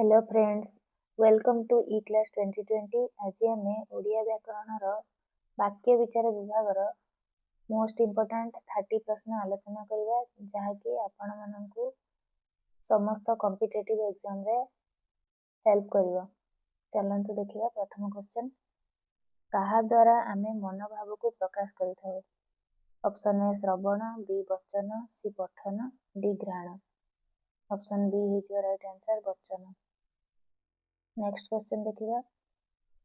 Hello friends, welcome to e class 2020। आज आम ओडिया व्याकरणर वाक्य विचार विभागर मोस्ट इम्पोर्टांट 30 प्रश्न आलोचना करवा जहाँकि आपण मानू समस्त कॉम्पिटिटिव एग्जाम रे हेल्प करिवो। चलंतु देखिबा प्रथम क्वेश्चन, कहा द्वारा आमे मनोभाव को प्रकाश करिथाउ? ऑप्शन ए श्रवण, बी वचन, सी पठन, डी घ्राण। Option B is right answer, वचन। नेक्स्ट क्वेश्चन देखिबा,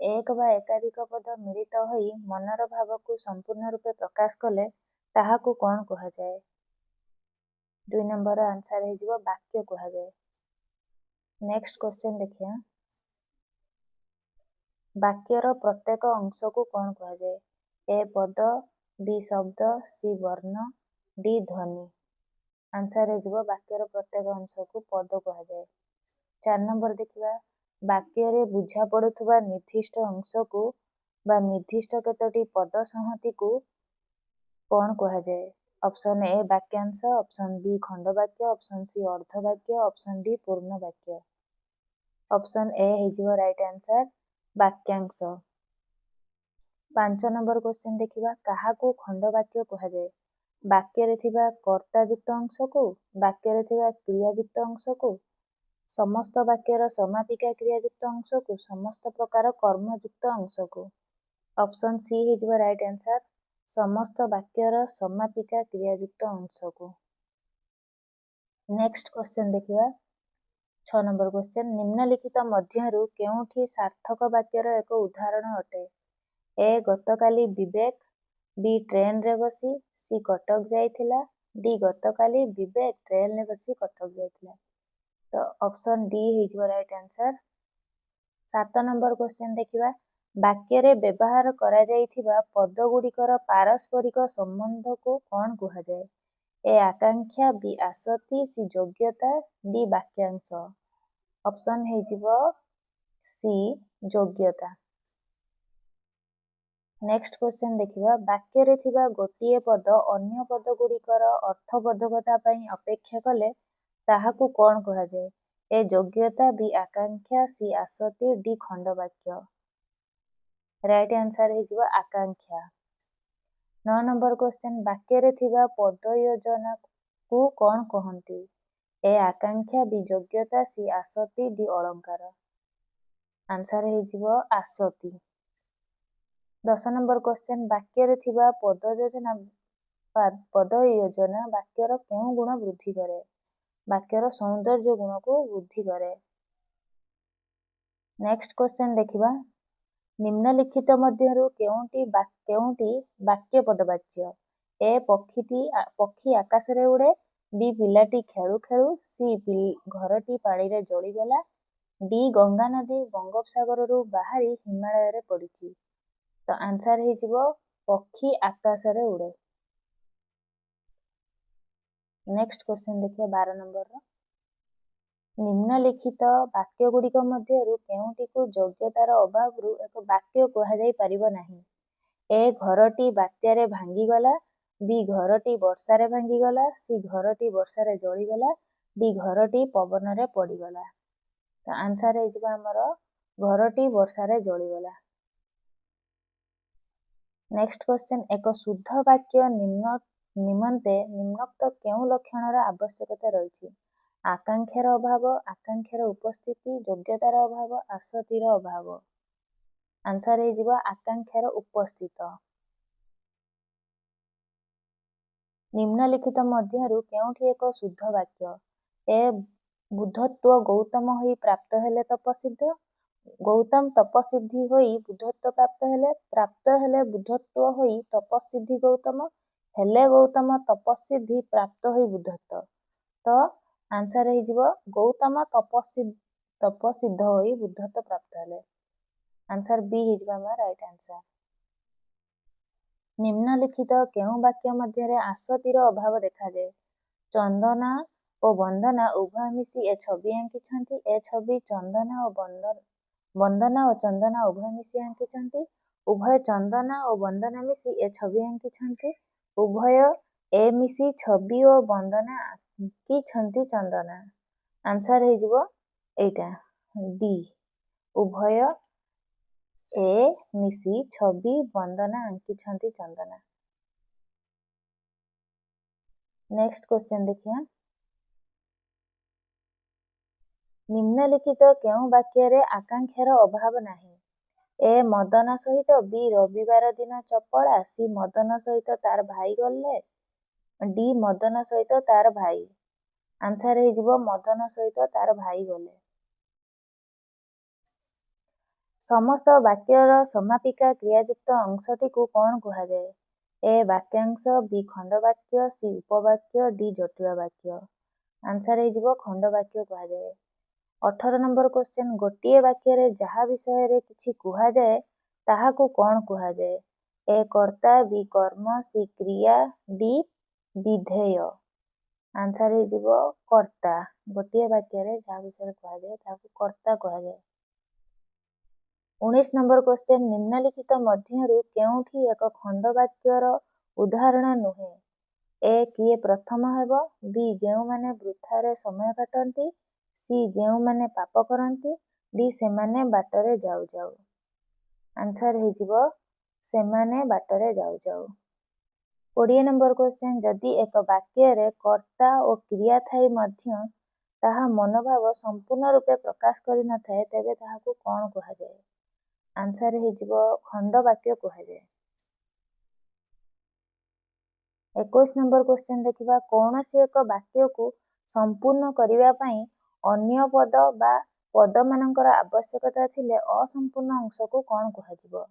एक बा एकाधिक पद मिलित होई मनर भाव को संपूर्ण रूपे प्रकाश कले ताहाकू कौन कहा जाए? 2 नंबर आंसर है जीवो वाक्य कहा जाए। नेक्स्ट क्वेश्चन देखिया, वाक्यर प्रत्येक अंश को कौन कहा जाए? ए पद, बी शब्द, सी वर्ण, डी ध्वनि। आंसर है जीवो वाक्यर प्रत्येक अंश को पद कहा जाए। 4 नंबर देखिबा, वाक्य रे बुझा पड़ुथुबा निर्दिष्ट अंश को बा निर्दिष्ट केतोटी पद संहति को कौन कहा जाए? ऑप्शन ए वाक्यांश, ऑप्शन बी खंड वाक्य, ऑप्शन सी अर्ध वाक्य, ऑप्शन डी पूर्ण वाक्य। ऑप्शन ए हेजिवो राइट आंसर, वाक्यांश। 5 नंबर क्वेश्चन देखिबा, काहाकू खंड वाक्य कहा जाए? वाक्य रे थिबा कर्ता युक्त अंश को, वाक्य रे थिबा क्रिया युक्त अंश को, समस्त वाक्यर समापिका क्रियायुक्त अंश को, समस्त प्रकार कर्मयुक्त अंश को। Option C is right answer, समस्त वाक्यर समापिका क्रियायुक्त अंश को। नेक्स्ट क्वेश्चन देखिबा 6 नंबर क्वेश्चन, निम्नलिखित मध्यरु केउठी सार्थक वाक्यर एक उदाहरण अटे? ए गतकाली विवेक, बी ट्रेन रे बसी, सी कटक जाइथिला, डी गतकाली विवेक ट्रेन रे बसी कटक जाइथिला। तो option D is right answer. 7 number question देखिबा, वाक्य रे व्यवहार करा जाइथिबा पद गुड़िकर पारस्परिक संबंध को कौन कहा जाए? ए आकांक्षा, बी आसक्ति, सी योग्यता, डी वाक्यांश। ऑप्शन है जीवो सी योग्यता। नेक्स्ट क्वेश्चन देखिबा, वाक्य रे थिबा गोटिए पद अन्य पद गुड़िकर अर्थबोधकता पई अपेक्षा कले ताहाकू कौन कहा जाए? ए योग्यता, बी आकांक्षा, सी आसक्ति, डी खंड वाक्य। राइट आंसर है जीवो आकांक्षा। 9 नंबर क्वेश्चन, वाक्य रे थिबा पद योजना को कौन कहंती? ए आकांक्षा, बी योग्यता, सी आसक्ति, डी अलंकार। आंसर है जीवो आसक्ति। 10 नंबर क्वेश्चन, वाक्य रे थिबा पद योजना वाक्यर केउ गुण वृद्धि करे? वाक्यर सौंदर्य गुण को वृद्धि करे। नेक्स्ट क्वेश्चन देखिबा, निम्नलिखित मध्यरु केउंटी वाक्य पदवाच्य? ए पक्षी आकाश रे उड़े, बी पिलाटी खेलु खेलु, सी घरटी पानी रे जली गला, डी गंगा नदी बंगोपसागर रु बाहरी हिमालय रे पड़िछि। तो आंसर है जीवो पक्षी आकाश रे उड़े। नेक्स्ट क्वेश्चन देखिए 12 नंबर रो, निम्नलिखित वाक्य गुड़िक मध्यरु केउंटी को योग्यतार अभाव रु एक वाक्य कहा जाई परिबो नाही? ए घरटी बात्यारे भांगी गला, बी घरटी वर्षा रे भांगी गला, सी घरटी वर्षा रे जली गला, डी घरटी पवन रे पड़ी गला। तो आंसर है जीवो हमरो घरटी वर्षा रे जली गला। नेक्स्ट क्वेश्चन, एक शुद्ध वाक्य निमंते निम्नोक्त केउ लक्षणर आवश्यकता रहिछि? आकांक्षार अभाव, आकांक्षार उपस्थिति, योग्यतार अभाव, आसक्तिर अभाव। आंसर है जीवो आकांक्षार उपस्थित। निम्नलिखित मध्यरु केउठी एक शुद्ध वाक्य? ए बुद्धत्व गौतम होई प्राप्त हेले तपसिद्ध, गौतम तपसिद्धि होई बुद्धत्व प्राप्त हेले बुद्धत्व होई तपसिद्धि गौतम, हेले गौतम तपसिद्धि प्राप्त होई बुद्धत्व। तो आंसर है जीवो गौतम तपसिद्ध होई बुद्धत्व प्राप्त हेले। आंसर बी है जीवो हमर राइट आंसर। निम्नलिखित केउ वाक्य मध्यरे आसक्तिर अभाव देखा जाए? चंदना और वंदना उभय मिसी ए छवि आंकिछंती, ए छवि चंदना और चंदना उभय मिसी आंकिछंती, उभय चंदना और वंदना मिसी ए छवि आंकिछंती, उभय ए मिसी छवि और वंदना आंकिछंती चंदना। आंसर है जीवो एटा ଡି ଉଭୟ ଏ ମିଶି ଛବି ବନ୍ଦନା ଆଙ୍କିଛନ୍ତି ଚନ୍ଦନା। ନେକ୍ସଟ କ୍वेଶ୍ଚନ ଦେଖିବା। ନିମ୍ନଲିଖିତ କେଉଁ ବାକ୍ୟରେ ଆକାଂକ୍ଷାର ଅଭାବ ନାହିଁ? ଏ ମଦନ ସହିତ ବି ରବିବାର ଦିନ ଚପଳା, ସି ମଦନ ସହିତ ତାର ଭାଇ ଗଲେ, ଡି ମଦନ ସହିତ ତାର ଭାଇ। ଆନ୍ସର ହେଇଯିବ ମଦନ ସହିତ ତାର ଭାଇ ଗଲେ। ସମସ୍ତ ବାକ୍ୟର ସମାପିକା କ୍ରିୟାଯୁକ୍ତ ଅଂଶଟିକୁ କଣ କୁହାଯାଏ? ଏ ବାକ୍ୟାଂଶ, ବି ଖଣ୍ଡବାକ୍ୟ, ସି ଉପବାକ୍ୟ, ଡି ଜଟିଳ ବାକ୍ୟ। ଆନ୍ସର ହେଇଯିବ ଖଣ୍ଡବାକ୍ୟ କୁହାଯାଏ। 18 ନମ୍ବର କ୍ୱେଶ୍ଚନ, ଗୋଟିଏ ବାକ୍ୟରେ ଯାହା ବିଷୟରେ କିଛି କୁହାଯାଏ ତାହାକୁ କଣ କୁହାଯାଏ? ଏ କର୍ତ୍ତା, ବି କର୍ମ, ସି କ୍ରିୟା, ଡି ବିଧେୟ। ଆନ୍ସର ହେଇଯିବ କର୍ତ୍ତା। ଗୋଟିଏ ବାକ୍ୟରେ ଯାହା ବିଷୟରେ କୁହାଯାଏ ତାହାକୁ କର୍ତ୍ତା କୁହାଯାଏ। 19 ନମ୍ବର କ୍ୱେଶ୍ଚନ, ନିମ୍ନଲିଖିତ ମଧ୍ୟରୁ କେଉଁଠି ଏକ ଖଣ୍ଡବାକ୍ୟର ଉଦାହରଣ ନୁହେଁ? ଏ କିଏ ପ୍ରଥମ ହେବ, ବି ଯେଉଁମାନେ ବୃଥାରେ ସମୟ କାଟନ୍ତି, ସି ଯେଉଁମାନେ ପାପ କରନ୍ତି, ଡି ସେମାନେ ବାଟରେ ଯାଉ ଯାଉ। ଆନ୍ସର ହେଇଯିବ ସେମାନେ ବାଟରେ ଯାଉ ଯାଉ। 20 ନମ୍ବର କ୍ୱେଶ୍ଚନ, ଯଦି ଏକ ବାକ୍ୟରେ କର୍ତ୍ତା ଓ କ୍ରିୟା ଥାଇ ମଧ୍ୟ ତାହା ମନୋଭାବ ସମ୍ପୂର୍ଣ୍ଣ ରୂପେ ପ୍ରକାଶ କରିନଥାଏ ତେବେ ତାହାକୁ କଣ କୁହାଯାଏ? ଆନ୍ସର ହେଇଯିବ ଖଣ୍ଡବାକ୍ୟ କୁହାଯାଏ। 21 ନମ୍ବର କ୍ୱେଶ୍ଚନ ଦେଖିବା। କୌଣସି ଏକ ବାକ୍ୟକୁ ସମ୍ପୂର୍ଣ୍ଣ କରିବା ପାଇଁ ଅନ୍ୟ ପଦ ବା ପଦମାନଙ୍କର ଆବଶ୍ୟକତା ଥିଲେ ଅସମ୍ପୂର୍ଣ୍ଣ ଅଂଶକୁ କଣ କୁହାଯିବ?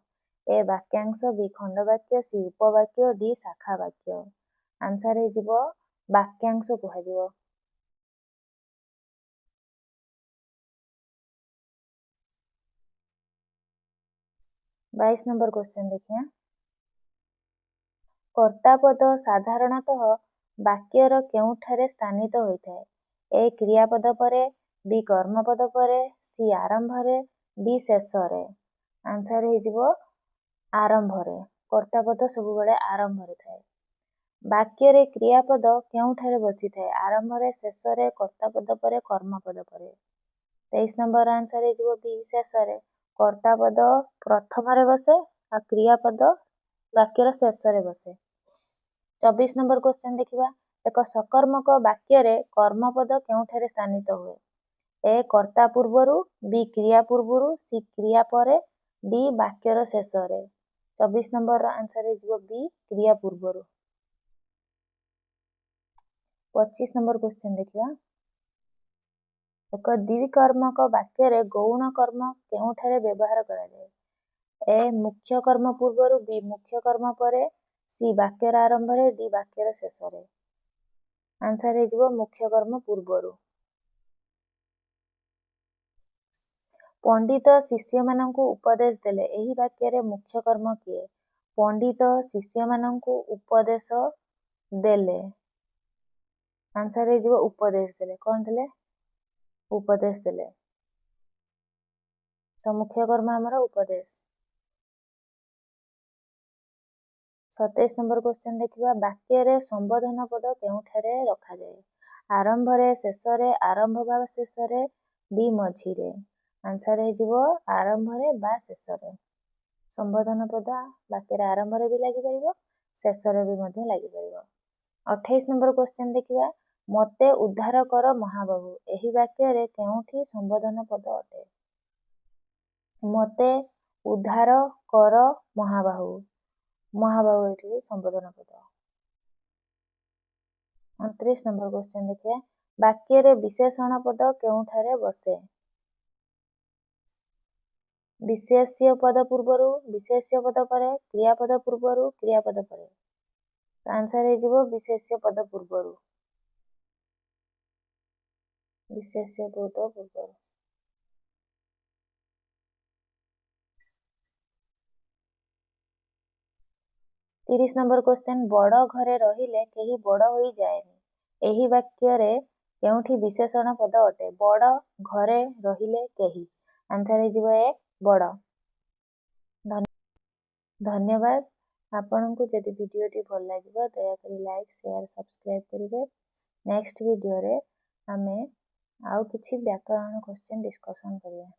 ଏ ବାକ୍ୟାଂଶ, ବି ଖଣ୍ଡବାକ୍ୟ, ସି ଉପବାକ୍ୟ, ଡି ଶାଖା ବାକ୍ୟ। ଆନ୍ସର ହେଇଯିବ ବାକ୍ୟାଂଶ କୁହାଯିବ। 22 ନମ୍ବର କ୍ୱେଶ୍ଚନ ଦେଖିବା। କର୍ତ୍ତାପଦ ସାଧାରଣତଃ ବାକ୍ୟର କେଉଁଠାରେ ସ୍ଥାନିତ ହୋଇଥାଏ? ଏ କ୍ରିୟାପଦ ପରେ, ବି କର୍ମପଦ ପରେ, ସି ଆରମ୍ଭରେ, ଡି ଶେଷରେ। ଆନ୍ସର ହେଇଯିବ ଆରମ୍ଭରେ। କର୍ତ୍ତାପଦ ସବୁବେଳେ ଆରମ୍ଭରେ ଥାଏ। ବାକ୍ୟରେ କ୍ରିୟାପଦ କେଉଁଠାରେ ବସିଥାଏ? ଆରମ୍ଭରେ, ଶେଷରେ, କର୍ତ୍ତାପଦ ପରେ, କର୍ମପଦ ପରେ। 23 ନମ୍ବର ଆନ୍ସର ହେଇଯିବ ବି ଶେଷରେ। କର୍ତ୍ତାପଦ ପ୍ରଥମରେ ବସେ ଆଉ କ୍ରିୟାପଦ ବାକ୍ୟର ଶେଷରେ ବସେ। 24 ନମ୍ବର କ୍ୱେଶ୍ଚନ ଦେଖିବା। ଏକ ସକର୍ମକ ବାକ୍ୟରେ କର୍ମପଦ କେଉଁଠାରେ ସ୍ଥାନିତ ହୁଏ? ଏ କର୍ତ୍ତା ପୂର୍ବରୁ, ବି କ୍ରିୟା ପୂର୍ବରୁ, ସି କ୍ରିୟା ପରେ, ଡି ବାକ୍ୟର ଶେଷରେ। 24 ନମ୍ବର ଆନ୍ସର ହେଇଯିବ ବି କ୍ରିୟା ପୂର୍ବରୁ। 25 ନମ୍ବର କ୍ୱେଶ୍ଚନ ଦେଖିବା। ଏକ ଦ୍ୱିକର୍ମକ ବାକ୍ୟରେ ଗୌଣ କର୍ମ କେଉଁଠାରେ ବ୍ୟବହାର କରାଯାଏ? ଏ ମୁଖ୍ୟ କର୍ମ ପୂର୍ବରୁ, ବି ମୁଖ୍ୟ କର୍ମ ପରେ, ସି ବାକ୍ୟର ଆରମ୍ଭରେ, ଡି ବାକ୍ୟର ଶେଷରେ। ଆନ୍ସର ହେଇଯିବ ମୁଖ୍ୟ କର୍ମ ପୂର୍ବରୁ। ପଣ୍ଡିତ ଶିଷ୍ୟମାନଙ୍କୁ ଉପଦେଶ ଦେଲେ, ଏହି ବାକ୍ୟରେ ମୁଖ୍ୟ କର୍ମ କିଏ? ପଣ୍ଡିତ ଶିଷ୍ୟମାନଙ୍କୁ ଉପଦେଶ ଦେଲେ। ଆନ୍ସର ହେଇଯିବ ଉପଦେଶ ଦେଲେ। କଣ ଦେଲେ? ଉପଦେଶ ଦେଲେ। ତ ମୁଖ୍ୟ କର୍ମ ଆମର ଉପଦେଶ। 27 ନମ୍ବର କ୍ୱେଶ୍ଚନ ଦେଖିବା। ବାକ୍ୟରେ ସମ୍ବୋଧନ ପଦ କେଉଁଠାରେ ରଖାଯାଏ? ଆରମ୍ଭରେ, ଶେଷରେ, ଆରମ୍ଭ ବା ଶେଷରେ, ଡି ମଝିରେ। ଆନ୍ସର ହେଇଯିବ ଆରମ୍ଭରେ ବା ଶେଷରେ। ସମ୍ବୋଧନ ପଦ ବାକ୍ୟରେ ଆରମ୍ଭରେ ବି ଲାଗିପାରିବ, ଶେଷରେ ବି ମଧ୍ୟ ଲାଗିପାରିବ। 28 ନମ୍ବର କ୍ୱେଶ୍ଚନ ଦେଖିବା। ମୋତେ ଉଦ୍ଧାର କର ମହାବାହୁ, ଏହି ବାକ୍ୟରେ କେଉଁଠି ସମ୍ବୋଧନ ପଦ ଅଟେ? ମୋତେ ଉଦ୍ଧାର କର ମହାବାହୁ। ମହାବାହୁ ଏଠି ସମ୍ବୋଧନ ପଦ। 29 ନମ୍ବର କ୍ୱେଶ୍ଚନ ଦେଖିବା। ବାକ୍ୟରେ ବିଶେଷଣ ପଦ କେଉଁଠାରେ ବସେ? ବିଶେଷ୍ୟ ପଦ ପୂର୍ବରୁ, ବିଶେଷ୍ୟ ପଦ ପରେ, କ୍ରିୟାପଦ ପୂର୍ବରୁ, କ୍ରିୟାପଦ ପରେ। ଆନ୍ସର ହେଇଯିବ ବିଶେଷ୍ୟ ପଦ ପୂର୍ବରୁ। ବିଶେଷ୍ୟ ପଦ ପୂର୍ବରୁ। 30 ନମ୍ବର କ୍ୱେଶ୍ଚନ। ବଡ଼ ଘରେ ରହିଲେ କେହି ବଡ଼ ହୋଇଯାଏନି, ଏହି ବାକ୍ୟରେ କେଉଁଠି ବିଶେଷଣ ପଦ ଅଟେ? ବଡ଼ ଘରେ ରହିଲେ କେହି। ଆନ୍ସର ହେଇଯିବ ଏ ବଡ଼। ଧନ୍ୟବାଦ। ଆପଣଙ୍କୁ ଯଦି ଭିଡ଼ିଓଟି ଭଲ ଲାଗିବ ଦୟାକରି ଲାଇକ୍, ସେୟାର, ସବସ୍କ୍ରାଇବ୍ କରିବେ। ନେକ୍ସଟ ଭିଡ଼ିଓରେ ଆମେ ଆଉ କିଛି ବ୍ୟାକରଣ କ୍ୱେଶ୍ଚନ୍ ଡିସ୍କସନ୍ କରିବା।